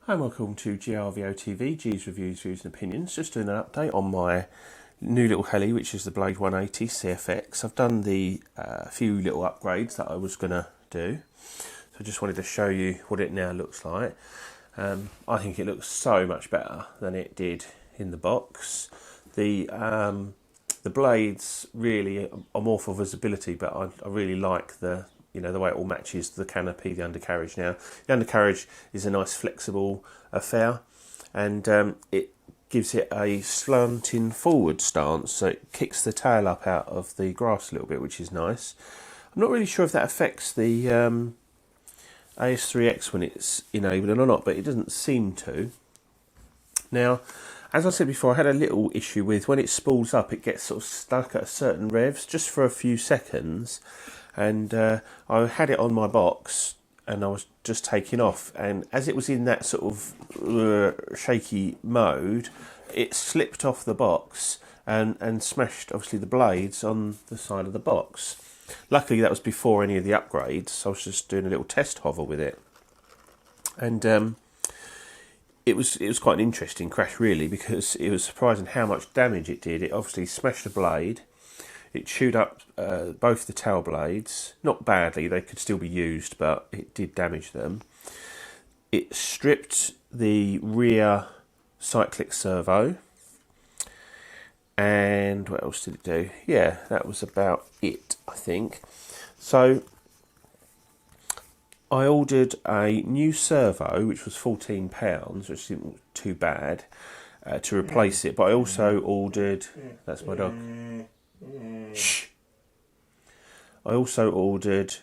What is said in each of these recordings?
Hi and welcome to GRVOTV, G's Reviews, Views and Opinions. Just doing an update on my new little heli, which is the Blade 180 CFX. I've done the few little upgrades that I was going to do. So I just wanted to show you what it now looks like. I think it looks so much better than it did in the box. The blades really are more for visibility, but I really like the way it all matches the canopy, the undercarriage. Now, the undercarriage is a nice flexible affair, and it gives it a slanting forward stance, so it kicks the tail up out of the grass a little bit, which is nice. I'm not really sure if that affects the AS3X when it's enabled or not, but it doesn't seem to. Now, as I said before, I had a little issue with when it spools up, it gets sort of stuck at certain revs just for a few seconds. And I had it on my box and I was just taking off, and as it was in that sort of shaky mode, it slipped off the box and smashed obviously the blades on the side of the box. Luckily that was before any of the upgrades, so I was just doing a little test hover with it, and it was quite an interesting crash really, because it was surprising how much damage it did. It obviously smashed the blade. It chewed up both the tail blades, not badly, they could still be used, but it did damage them. It stripped the rear cyclic servo, and what else did it do? Yeah, that was about it, I think. So I ordered a new servo, which was £14, which isn't too bad, to replace it, but I also ordered, that's my dog. Shh. I also ordered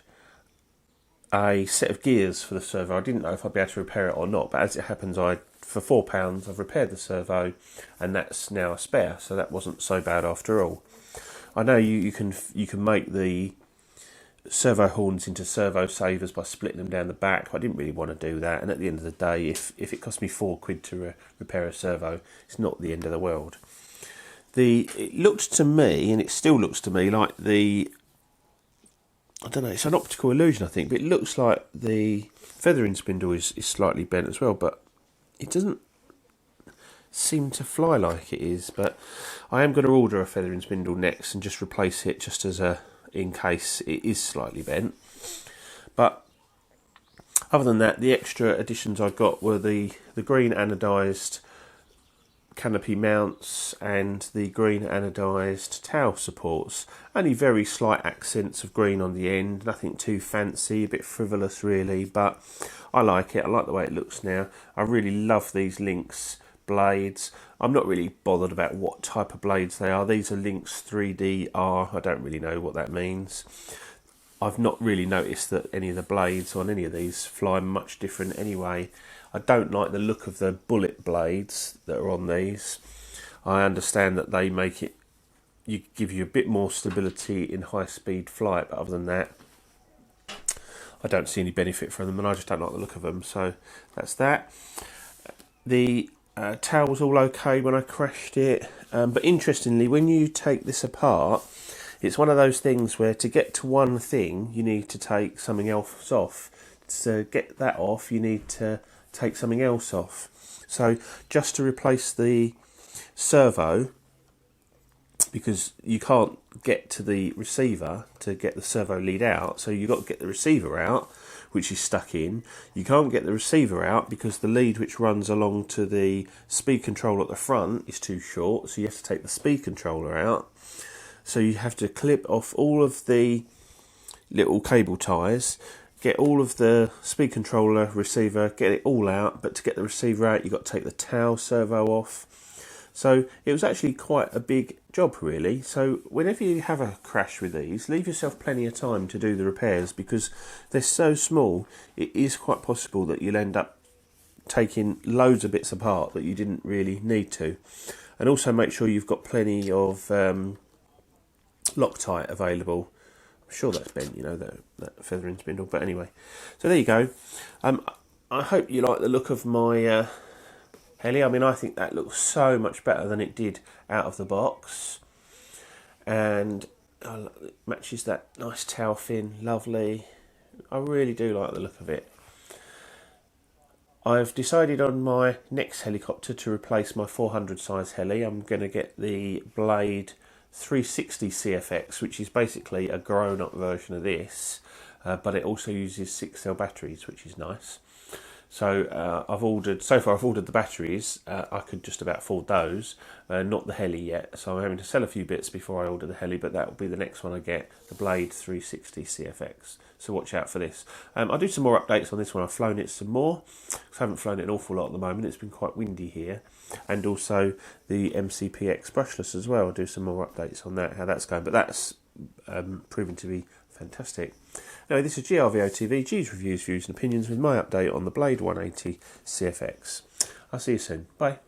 a set of gears for the servo. I didn't know if I'd be able to repair it or not, but as it happens, for £4 I've repaired the servo, and that's now a spare, so that wasn't so bad after all. I know you can make the servo horns into servo savers by splitting them down the back. I didn't really want to do that, and at the end of the day, if it cost me £4 to repair a servo, it's not the end of the world. It looked to me, and it still looks to me, like I don't know, it's an optical illusion I think, but it looks like the feathering spindle is slightly bent as well, but it doesn't seem to fly like it is. But I am going to order a feathering spindle next and just replace it, just as in case it is slightly bent. But other than that, the extra additions I got were the green anodised canopy mounts and the green anodised tail supports. Only very slight accents of green on the end, nothing too fancy, a bit frivolous really, but I like it. I like the way it looks now. I really love these Lynx blades. I'm not really bothered about what type of blades they are. These are Lynx 3DR. I don't really know what that means. I've not really noticed that any of the blades on any of these fly much different anyway. I don't like the look of the bullet blades that are on these. I understand that they give you a bit more stability in high speed flight, but other than that, I don't see any benefit from them, and I just don't like the look of them, so that's that. The tail was all okay when I crashed it, but interestingly, when you take this apart, it's one of those things where to get to one thing, you need to take something else off. To get that off, you need to take something else off. So just to replace the servo, because you can't get to the receiver to get the servo lead out, so you've got to get the receiver out, which is stuck in. You can't get the receiver out because the lead which runs along to the speed controller at the front is too short, so you have to take the speed controller out. So you have to clip off all of the little cable ties, get all of the speed controller, receiver, get it all out, but to get the receiver out, you've got to take the tail servo off. So it was actually quite a big job really. So whenever you have a crash with these, leave yourself plenty of time to do the repairs, because they're so small, it is quite possible that you'll end up taking loads of bits apart that you didn't really need to. And also make sure you've got plenty of Loctite available. I'm sure that's bent, that feathering spindle, but anyway. So there you go. I hope you like the look of my heli. I mean, I think that looks so much better than it did out of the box, and it matches that nice tail fin, lovely. I really do like the look of it. I've decided on my next helicopter to replace my 400 size heli. I'm going to get the Blade 360 CFX, which is basically a grown-up version of this, but it also uses 6-cell batteries, which is nice. So I've ordered the batteries. I could just about afford those, not the heli yet. So I'm having to sell a few bits before I order the heli, but that will be the next one I get, the Blade 360 CFX. So watch out for this. I'll do some more updates on this one. I've flown it some more, because I haven't flown it an awful lot at the moment. It's been quite windy here. And also the MCPX brushless as well. I'll do some more updates on that, how that's going. But that's proven to be fantastic. Anyway, this is GRVOTV, G's Reviews, Views and Opinions, with my update on the Blade 180 CFX. I'll see you soon. Bye.